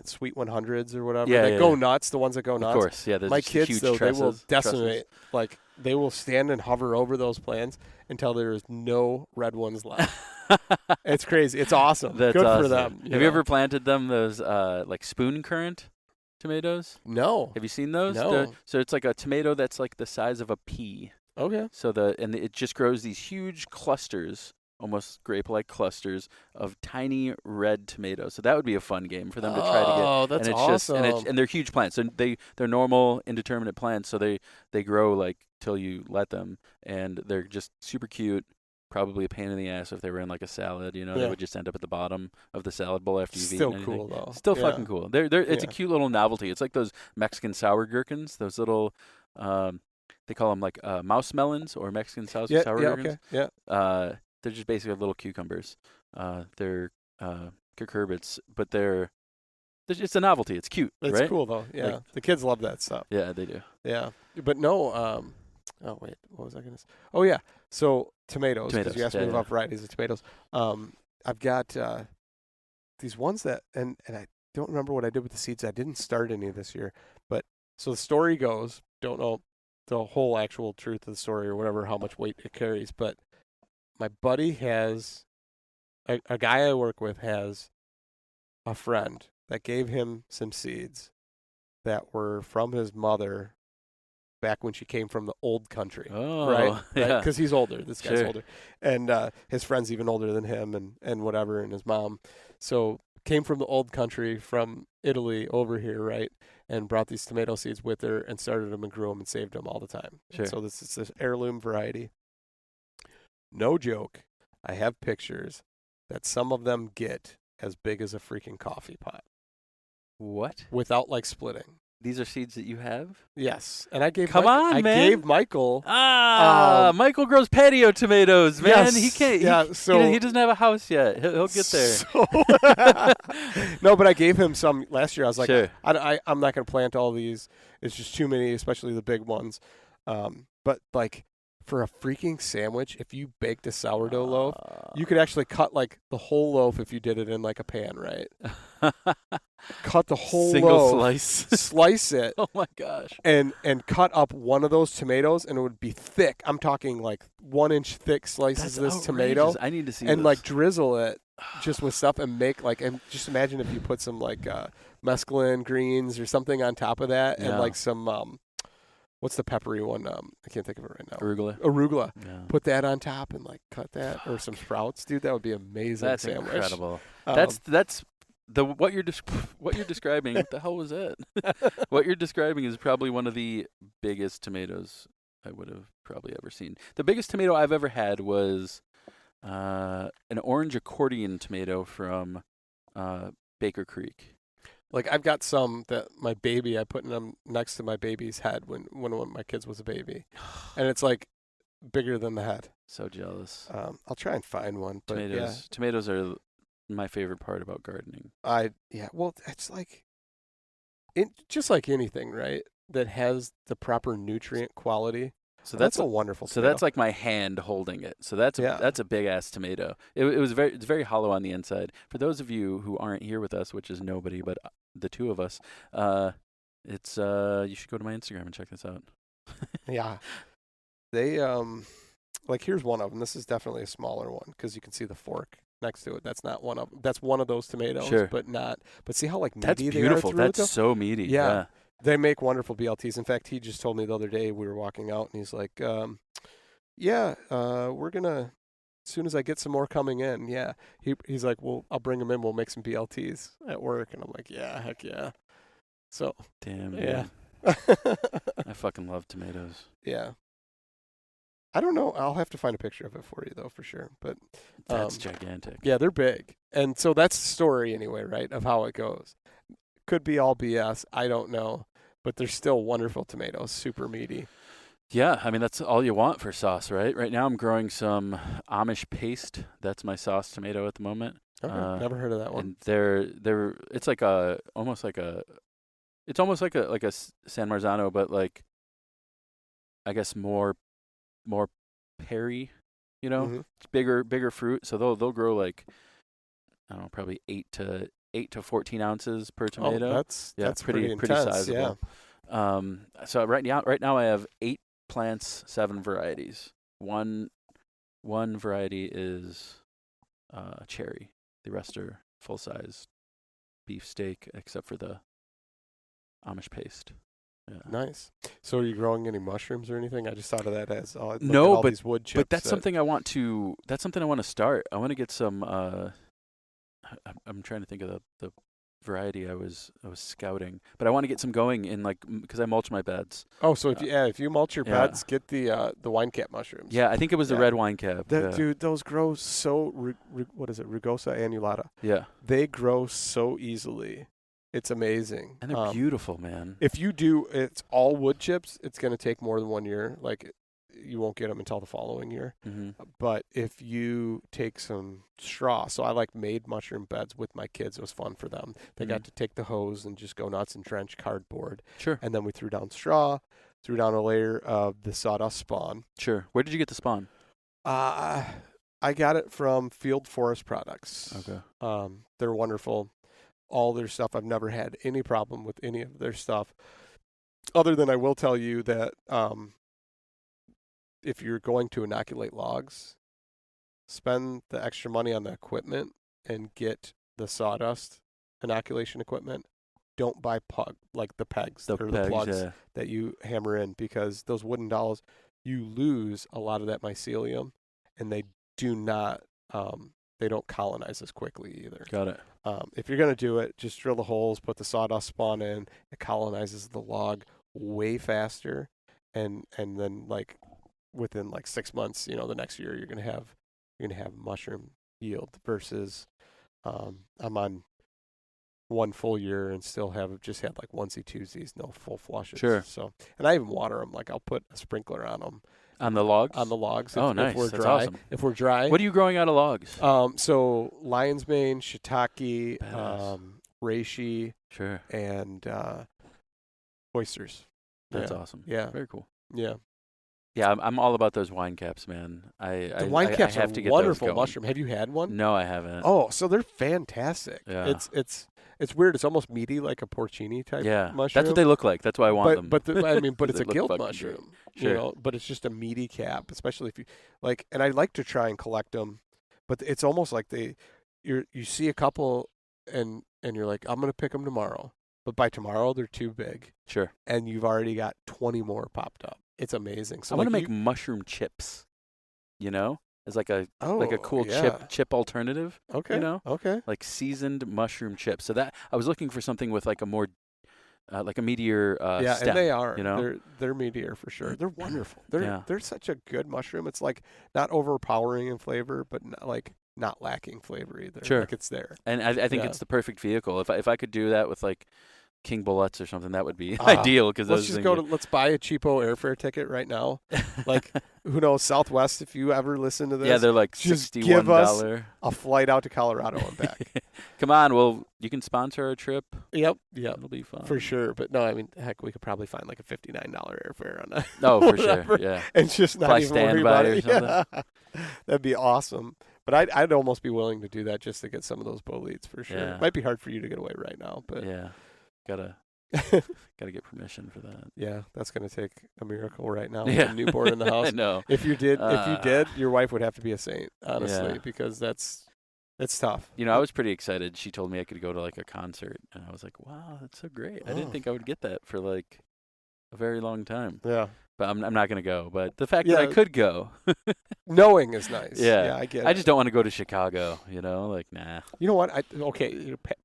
sweet 100s or whatever? Yeah, go nuts. The ones that go nuts. Of course, yeah. My kids huge though, trusses, they will decimate. Like they will stand and hover over those plants until there is no red ones left. It's crazy. It's awesome. That's good awesome. for them. Have you ever planted them? Those like spoon currant tomatoes? No. Have you seen those? No. So it's like a tomato that's like the size of a pea. Okay. So it just grows these huge clusters, almost grape-like clusters of tiny red tomatoes. So that would be a fun game for them to try to get. Oh, that's awesome. And they're huge plants. And they're normal, indeterminate plants. So they grow like till you let them, and they're just super cute. Probably a pain in the ass if they were in like a salad. They would just end up at the bottom of the salad bowl after you've eaten anything. Still cool though. Still fucking cool. It's a cute little novelty. It's like those Mexican sour gherkins. Those little. They call them like mouse melons or Mexican sour gherkins. Okay. Yeah. They're just basically little cucumbers. They're cucurbits, but it's a novelty. It's cute, It's right? cool though. Yeah, the kids love that stuff. Yeah, they do. Yeah, but no. Oh wait, what was I gonna say? Oh yeah, so tomatoes. Because you asked me about varieties of tomatoes. I've got these ones that, and I don't remember what I did with the seeds. I didn't start any this year, but so the story goes. Don't know the whole actual truth of the story or whatever, how much weight it carries, but my buddy has a guy I work with has a friend that gave him some seeds that were from his mother back when she came from the old country. Oh, right? Yeah. Because he's older. This guy's older. And his friend's even older than him and whatever, and his mom. So came from the old country, from Italy over here, right? And brought these tomato seeds with her and started them and grew them and saved them all the time. Sure. So this is this heirloom variety. No joke. I have pictures that some of them get as big as a freaking coffee pot. What? Without like splitting. These are seeds that you have? Yes. And I gave man. Gave Michael. Michael grows patio tomatoes, man. Yes, he can't. He doesn't have a house yet. He'll get there. So no, but I gave him some last year. I was like, sure. I'm not going to plant all these. It's just too many, especially the big ones. But like for a freaking sandwich, if you baked a sourdough loaf, you could actually cut like the whole loaf if you did it in like a pan, right? cut the whole Single loaf, slice. slice it, Oh my gosh. and cut up one of those tomatoes, and it would be thick. I'm talking like 1-inch thick slices That's of this outrageous. tomato, I need to see and this. like drizzle it just with stuff and make like, and just imagine if you put some like mesclun greens or something on top of that, and like some what's the peppery one? I can't think of it right now. Arugula. Yeah. Put that on top and like cut that, or some sprouts, dude. That would be amazing. That's sandwich. incredible. That's the what you're describing. What the hell was it? What you're describing is probably one of the biggest tomatoes I would have probably ever seen. The biggest tomato I've ever had was an orange accordion tomato from Baker Creek. Like I've got some that my baby, I put them next to my baby's head when one of my kids was a baby, and it's like bigger than the head. So jealous. I'll try and find one. But Tomatoes are my favorite part about gardening. Well, it's like just like anything, right? That has the proper nutrient quality. So that's a wonderful tomato. So that's like my hand holding it. So that's a big ass tomato. It's very hollow on the inside. For those of you who aren't here with us, which is nobody but the two of us, it's you should go to my Instagram and check this out. Yeah. They like here's one of them. This is definitely a smaller one because you can see the fork next to it. That's not one of them. That's one of those tomatoes, sure. But see how like meaty that's beautiful. They are That's so meaty. Yeah. They make wonderful BLTs. In fact, he just told me the other day we were walking out, and he's like, we're gonna as soon as I get some more coming in, he's like, well, I'll bring them in. We'll make some BLTs at work, and I'm like, yeah, heck yeah. So damn, yeah. I fucking love tomatoes. Yeah. I don't know. I'll have to find a picture of it for you, though, for sure. But that's gigantic. Yeah, they're big. And so that's the story anyway, right, of how it goes. Could be all BS. I don't know. But they're still wonderful tomatoes, super meaty. Yeah, I mean, that's all you want for sauce, right? Right now I'm growing some Amish paste. That's my sauce tomato at the moment. Okay, never heard of that one. And it's like almost like a San Marzano, but like, I guess more perry, Mm-hmm. It's bigger fruit. So they'll grow like, I don't know, probably 8 to 14 ounces per tomato. Oh, that's pretty intense, sizable. Yeah. So right now I have 8 plants, 7 varieties. One variety is cherry. The rest are full size beef steak, except for the Amish paste. Yeah. Nice. So are you growing any mushrooms or anything? I just thought of that as no, but these wood chips. But that's something I want to. That's something I want to start. I want to get some. I'm trying to think of the variety I was scouting, but I want to get some going in because I mulch my beds. Oh, so if you mulch your beds, get the wine cap mushrooms. Yeah, I think it was the red wine cap. Dude, those grow so what is it? Rugosa annulata. Yeah, they grow so easily. It's amazing. And they're beautiful, man. If you do, it's all wood chips. It's going to take more than 1 year. Like, you won't get them until the following year. Mm-hmm. But if you take some straw, so I made mushroom beds with my kids. It was fun for them. They got to take the hose and just go nuts and drench cardboard. Sure. And then we threw down straw, threw down a layer of the sawdust spawn. Sure. Where did you get the spawn? I got it from Field Forest Products. Okay. They're wonderful. All their stuff. I've never had any problem with any of their stuff. Other than I will tell you that if you're going to inoculate logs, spend the extra money on the equipment and get the sawdust inoculation equipment. Don't buy the pegs or the plugs that you hammer in, because those wooden dowels, you lose a lot of that mycelium, and they do not they don't colonize as quickly either. Got it. If you're going to do it, just drill the holes, put the sawdust spawn in. It colonizes the log way faster, and then within 6 months, the next year you're going to have mushroom yield versus I'm on 1 full year and still have just had onesie twosies, no full flushes. Sure. So, and I even water them. I'll put a sprinkler on them. On the logs? On the logs. Nice. If we're That's dry. awesome. If we're dry. What are you growing out of logs? So lion's mane, shiitake, reishi, sure, and oysters. That's awesome. Yeah. Very cool. Yeah. Yeah, I'm all about those wine caps, man. The wine caps have are to get wonderful those going. mushroom. Have you had one? No, I haven't. Oh, so they're fantastic. Yeah. It's It's weird. It's almost meaty, like a porcini type mushroom. That's what they look like. That's why I want them. But I mean, but it's a They look guild fucking mushroom, great. Sure. you know. But it's just a meaty cap, especially if you like. And I like to try and collect them, but it's almost like you see a couple, and you're like, I'm gonna pick them tomorrow. But by tomorrow, they're too big. Sure. And you've already got 20 more popped up. It's amazing. So I want to make mushroom chips. You know, as like a cool chip alternative. Okay. You know, okay. like seasoned mushroom chips. So that I was looking for something with like a more like a meatier stem, and they are. You know, they're meatier for sure. They're wonderful. They're such a good mushroom. It's like not overpowering in flavor, but not lacking flavor either. Sure. Like it's there. And I think it's the perfect vehicle. If I could do that with like King Bullets or something, that would be ideal. Because let's buy a cheapo airfare ticket right now. Like, who knows, Southwest, if you ever listen to this. Yeah, they're like just $61. Give us a flight out to Colorado and back. Come on, well, you can sponsor our trip. Yep. It'll be fun. For sure. But no, I mean, heck, we could probably find like a $59 airfare on that. Oh, for sure, yeah. And just not Probably even worry standby about or it. something. Yeah. That'd be awesome. But I'd almost be willing to do that just to get some of those boletes for sure. Yeah. It might be hard for you to get away right now, but Yeah, gotta get permission for that. Yeah, that's gonna take a miracle right now. Yeah. With a newborn in the house. I know. If you did, your wife would have to be a saint, honestly, because it's tough. You know, I was pretty excited. She told me I could go to like a concert, and I was like, "Wow, that's so great!" I didn't think I would get that for like a very long time. Yeah, but I'm not gonna go. But the fact that I could go, knowing is nice. Yeah, I get it. I just don't want to go to Chicago. You know, like nah. You know what?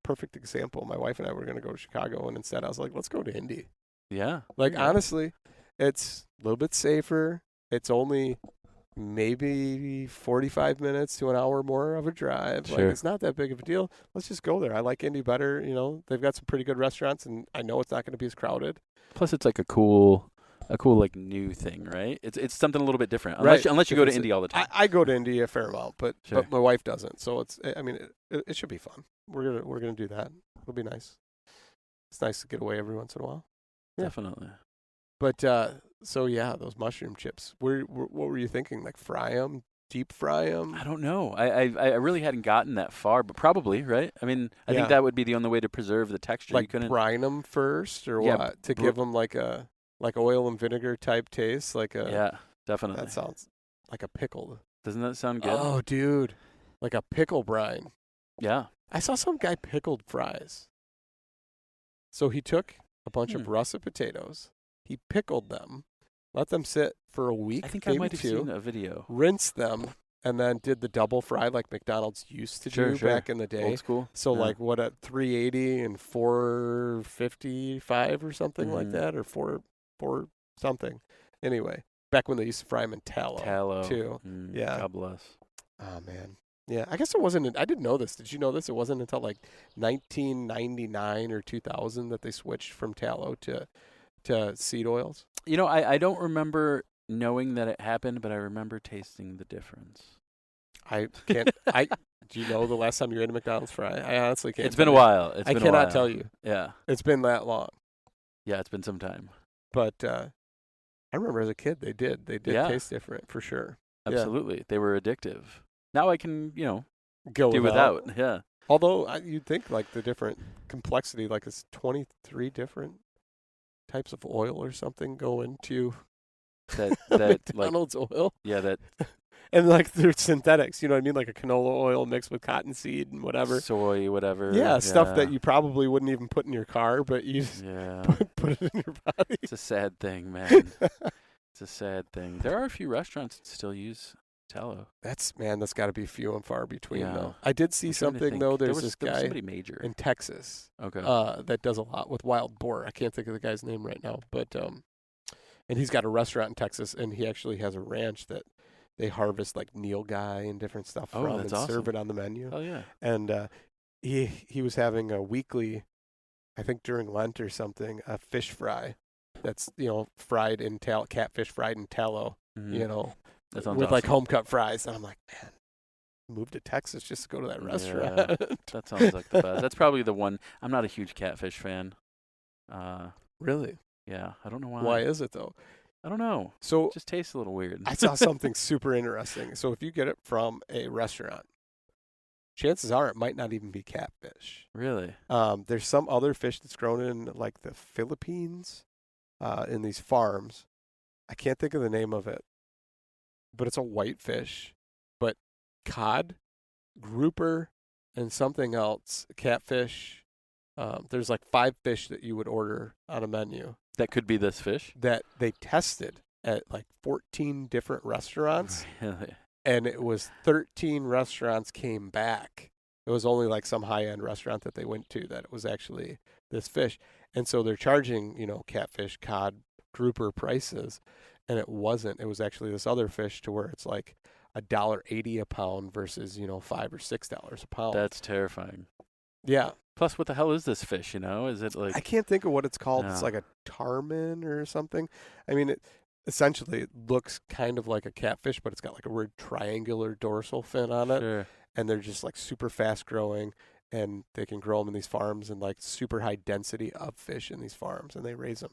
Perfect example. My wife and I were gonna go to Chicago, and instead I was like, let's go to Indy. Yeah. Like honestly, it's a little bit safer. It's only maybe 45 minutes to an hour more of a drive. Sure. Like it's not that big of a deal. Let's just go there. I like Indy better. You know, they've got some pretty good restaurants, and I know it's not going to be as crowded. Plus, it's like a cool like new thing, right? It's something a little bit different. Unless you go to Indy all the time. I go to Indy a fair amount, but Sure. but my wife doesn't. So it should be fun. We're gonna do that. It'll be nice. It's nice to get away every once in a while. Yeah. Definitely. But so yeah, those mushroom chips. What were you thinking? Like fry them, deep fry them? I don't know. I really hadn't gotten that far, but probably, right? I mean, I think that would be the only way to preserve the texture. Like you couldn't brine them first, or what? To give them like oil and vinegar type taste, yeah, definitely. That sounds like a pickle. Doesn't that sound good? Oh, dude, like a pickle brine. Yeah. I saw some guy pickled fries. So he took a bunch of russet potatoes, he pickled them, let them sit for a week. I think maybe I might have two, seen a video. rinsed them, and then did the double fry like McDonald's used to do back in the day. Old school. So like what at 380 and 455 or something like that, or four something. Anyway, back when they used to fry them in tallow too. Yeah. God bless. Oh man. Yeah, I guess it wasn't. I didn't know this. Did you know this? It wasn't until like 1999 or 2000 that they switched from tallow to seed oils. You know, I don't remember knowing that it happened, but I remember tasting the difference. I can't. Do you know the last time you ate a McDonald's fry? I honestly can't. It's been a while. I cannot tell you. Yeah. It's been that long. Yeah, it's been some time. But I remember as a kid they did taste different for sure. Absolutely, they were addictive. Now I can, go do without. Yeah. Although you'd think like the different complexity, like it's 23 different types of oil or something go into that McDonald's oil. Yeah, that. And like they're synthetics, you know what I mean? Like a canola oil mixed with cottonseed and whatever. Soy, whatever. Yeah, stuff that you probably wouldn't even put in your car, but you just put it in your body. It's a sad thing, man. It's a sad thing. There are a few restaurants that still use tallow. That's got to be few and far between, Yeah. though. I did see something, though. There's this guy major in Texas that does a lot with wild boar. I can't think of the guy's name right now, but and he's got a restaurant in Texas, and he actually has a ranch that they harvest like nilgai and different stuff from and serve it on the menu. Oh, yeah. And he was having a weekly, I think during Lent or something, a fish fry that's, fried in catfish fried in tallow, that sounds with awesome. like home cut fries. And I'm like, man, moved to Texas just to go to that restaurant. That sounds like the best. That's probably the one. I'm not a huge catfish fan. Really? Yeah, I don't know why. Why is it though? I don't know. So it just tastes a little weird. I saw something super interesting. So if you get it from a restaurant, chances are it might not even be catfish. Really? There's some other fish that's grown in like the Philippines, in these farms. I can't think of the name of it, but it's a white fish. But cod, grouper, and something else, catfish. There's like 5 fish that you would order on a menu That could be this fish? that they tested at like 14 different restaurants, Really? and it was 13 restaurants came back. It was only like some high-end restaurant that they went to that it was actually this fish. And so they're charging, catfish, cod, grouper prices, and it wasn't. It was actually this other fish to where it's like $1.80 a pound versus, $5 or $6 a pound. That's terrifying. Yeah. Plus, what the hell is this fish, Is it like... I can't think of what it's called. No. It's like a tarman or something. I mean, essentially it looks kind of like a catfish, but it's got like a weird triangular dorsal fin on it. Sure. And they're just like super fast growing, and they can grow them in these farms and like super high density of fish in these farms, and they raise them.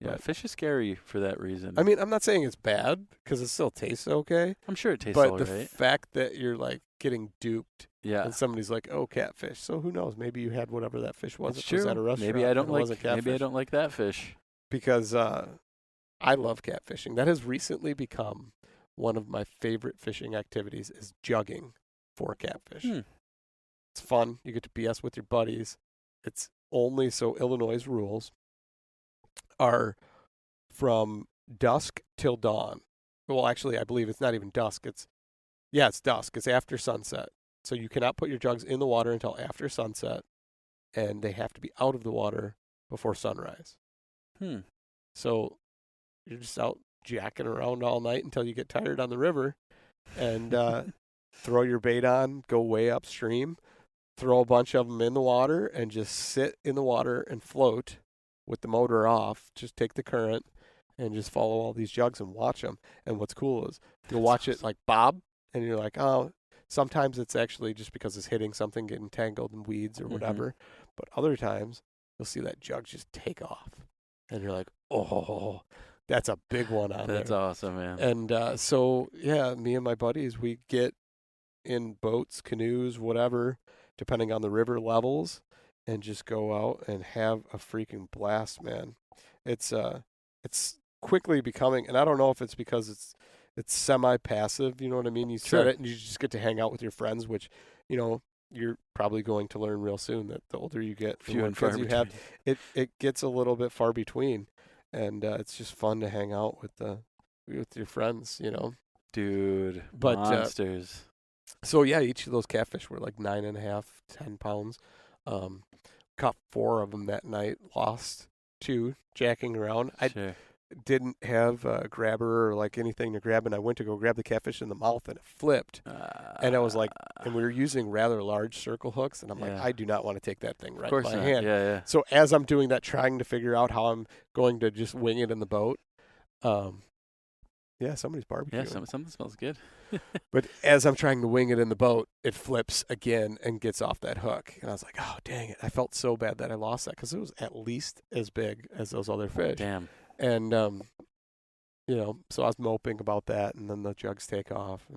Yeah, But, fish is scary for that reason. I mean, I'm not saying it's bad because it still tastes okay, I'm sure it tastes but all the right. fact that you're like getting duped Yeah. and somebody's like, "Oh, catfish." So who knows? Maybe you had whatever that fish was. It's It was true. at a restaurant. Maybe I don't and it like. wasn't catfish. Maybe I don't like that fish. Because I love catfishing. That has recently become one of my favorite fishing activities is jugging for catfish. It's fun. You get to BS with your buddies. It's only so Illinois' rules are from dusk till dawn. Well, actually, I believe it's not even dusk. It's dusk. It's after sunset. So you cannot put your jugs in the water until after sunset, and they have to be out of the water before sunrise. So you're just out jacking around all night until you get tired on the river, and throw your bait on, go way upstream, throw a bunch of them in the water, and just sit in the water and float with the motor off. Just take the current and just follow all these jugs and watch them. And what's cool is you'll watch it like bob, and you're like, oh, sometimes it's actually just because it's hitting something, getting tangled in weeds or whatever. But other times you'll see that jug just take off, and you're like, oh, that's a big one on there. That's awesome, man. And so, yeah, me and my buddies, we get in boats, canoes, whatever, depending on the river levels, and just go out and have a freaking blast, man. It's quickly becoming, and I don't know if it's because it's semi-passive, you know what I mean? You set it and you just get to hang out with your friends, which, you're probably going to learn real soon that the older you get, the more kids you have, it gets a little bit far between. And it's just fun to hang out with your friends, Dude, but, monsters. So, yeah, each of those catfish were like 9.5, 10 pounds. Caught 4 of them that night, lost 2 jacking around. I didn't have a grabber or like anything to grab, and I went to go grab the catfish in the mouth, and it flipped. And I was like, and we were using rather large circle hooks, and I'm like, I do not want to take that thing right in my hand. Yeah. So as I'm doing that, trying to figure out how I'm going to just wing it in the boat, somebody's barbecuing. Yeah, something smells good. But as I'm trying to wing it in the boat, it flips again and gets off that hook. And I was like, oh, dang it. I felt so bad that I lost that because it was at least as big as those other fish. Damn. And, so I was moping about that, and then the jugs take off.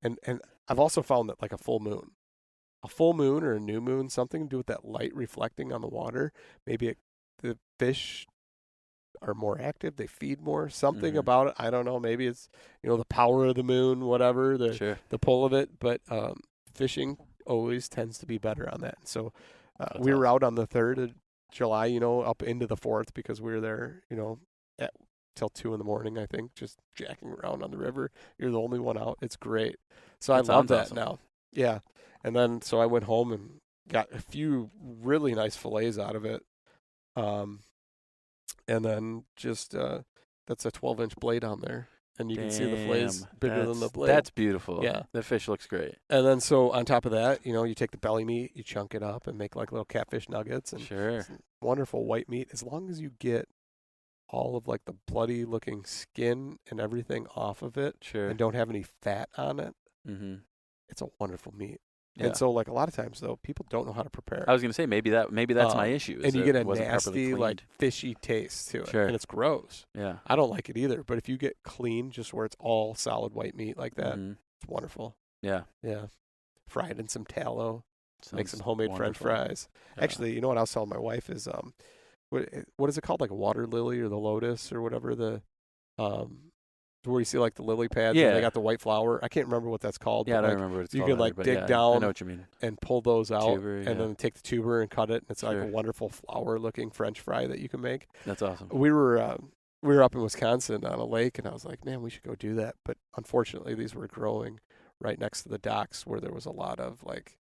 And I've also found that like a full moon or a new moon, something to do with that light reflecting on the water, maybe the fish are more active, they feed more, something about it. I don't know, maybe it's the power of the moon, whatever, the pull of it, but fishing always tends to be better on that. So we were out on the 3rd of July, up into the 4th, because we were there till 2 a.m, I think, just jacking around on the river. You're the only one out. It's great. So I love that now. Yeah. And then so I went home and got a few really nice fillets out of it. And then just that's a 12-inch blade on there, and you can see the fillets bigger than the blade. That's beautiful. Yeah. The fish looks great. And then so on top of that, you take the belly meat, you chunk it up and make like little catfish nuggets, and it's wonderful white meat. As long as you get all of like the bloody looking skin and everything off of it, and don't have any fat on it, it's a wonderful meat. Yeah. And so, like, a lot of times, though, people don't know how to prepare it. I was going to say, maybe that's my issue. And you get a nasty, like, fishy taste to it. And it's gross. Yeah. I don't like it either. But if you get clean, just where it's all solid white meat like that, it's wonderful. Yeah. Yeah. fry it in some tallow, make some homemade French wonderful. fries. Actually, you know what I was telling my wife is what is it called, like a water lily or the lotus or whatever, the where you see like the lily pads and they Yeah. got the white flower. I can't remember what that's called. Yeah, I but don't like remember what it's you called. can like either, but dig yeah, I down know what you mean. and pull those out, Tuber, and yeah. then take the tuber and cut it, and it's like a Sure. wonderful flower-looking French fry that you can make. That's awesome. We were up in Wisconsin on a lake, and I was like, man, we should go do that. But unfortunately, these were growing right next to the docks where there was a lot of like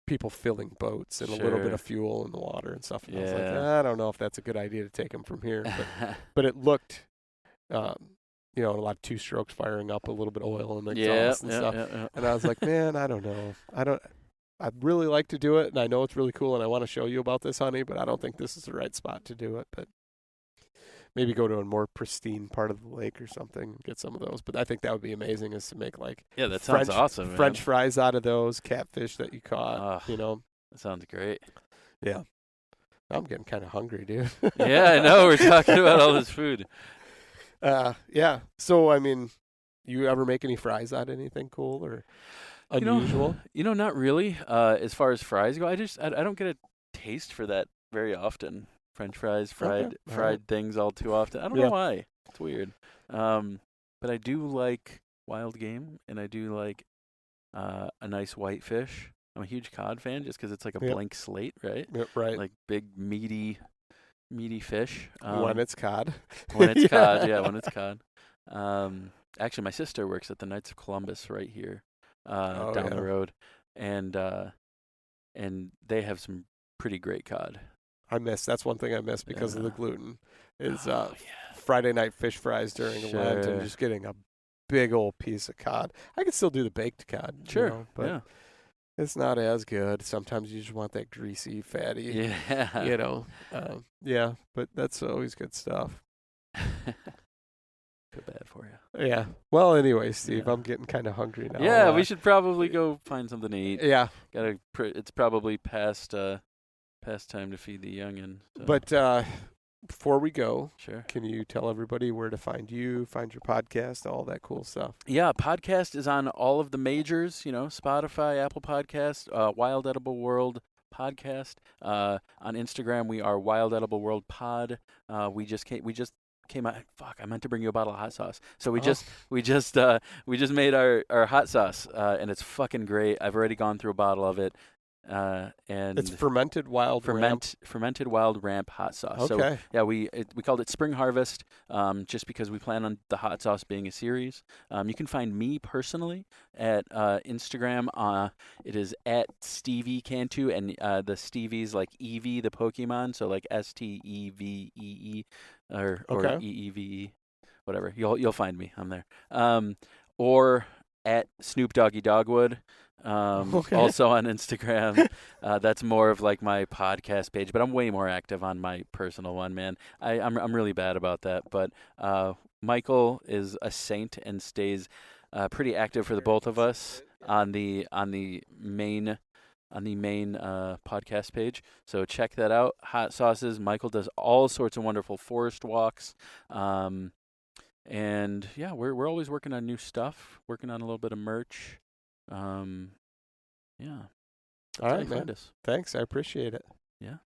people filling boats and a little bit Sure. of fuel in the water and stuff. And I was like, Yeah. I don't know if that's a good idea to take them from here. But it looked, you know, a lot of two strokes firing up, a little bit of oil in the exhaust and stuff. Yeah. And I was like, man, I don't know. I'd really like to do it, and I know it's really cool, and I want to show you about this, honey, but I don't think this is the right spot to do it. But maybe go to a more pristine part of the lake or something and get some of those. But I think that would be amazing, is to make like Yeah, that sounds awesome, man. French fries out of those, catfish that you caught, you know. That sounds great. Yeah. I'm getting kind of hungry, dude. Yeah, I know. We're talking about all this food. Yeah. So, I mean, you ever make any fries out of anything cool or unusual? You know, not really. As far as fries go, I don't get a taste for that very often. French fries, fried things all too often. I don't know why. It's weird. But I do like wild game, and I do like a nice whitefish. I'm a huge cod fan just because it's like a blank slate, right? Yep, right. Like big, meaty fish. When it's cod. When it's cod, yeah, when it's cod. Actually, my sister works at the Knights of Columbus right here down the road, and they have some pretty great cod. That's one thing I miss because of the gluten, is Friday night fish fries during Lent and just getting a big old piece of cod. I could still do the baked cod, sure, you know, but it's not as good. Sometimes you just want that greasy, fatty, you know. But that's always good stuff. Feel bad for you. Yeah. Well, anyway, Steve, I'm getting kind of hungry now. Yeah, we should probably go find something to eat. Yeah. It's probably past time to feed the youngin. So. But before we go, sure, can you tell everybody where to find you, find your podcast, all that cool stuff? Yeah, podcast is on all of the majors, you know, Spotify, Apple Podcast, Wild Edible World Podcast. On Instagram, we are Wild Edible World Pod. We just came out. Fuck, I meant to bring you a bottle of hot sauce. So we just made our hot sauce, and it's fucking great. I've already gone through a bottle of it. And it's fermented wild ramp hot sauce. Okay. So yeah, we called it Spring Harvest, just because we plan on the hot sauce being a series. You can find me personally at Instagram. It is at Stevie Cantu, and the Stevie's like Eevee, the Pokemon, so like STEVEE or EEVE, whatever. You'll find me. I'm there. Or at Snoop Doggy Dogwood. Also on Instagram. That's more of like my podcast page, but I'm way more active on my personal one, man. I'm really bad about that, but Michael is a saint and stays pretty active for the both of us on the main podcast page. So check that out. Hot sauces. Michael does all sorts of wonderful forest walks. And yeah, we're always working on new stuff, working on a little bit of merch. Yeah. All right, man. Thanks. I appreciate it. Yeah.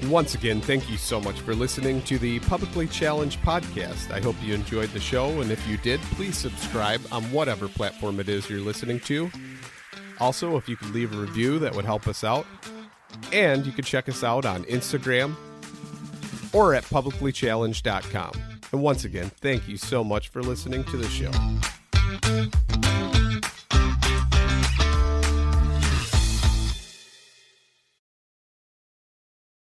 And once again, thank you so much for listening to the Publicly Challenged podcast. I hope you enjoyed the show, and if you did, please subscribe on whatever platform it is you're listening to. Also, if you could leave a review, that would help us out. And you can check us out on Instagram or at publiclychallenged.com. And once again, thank you so much for listening to the show.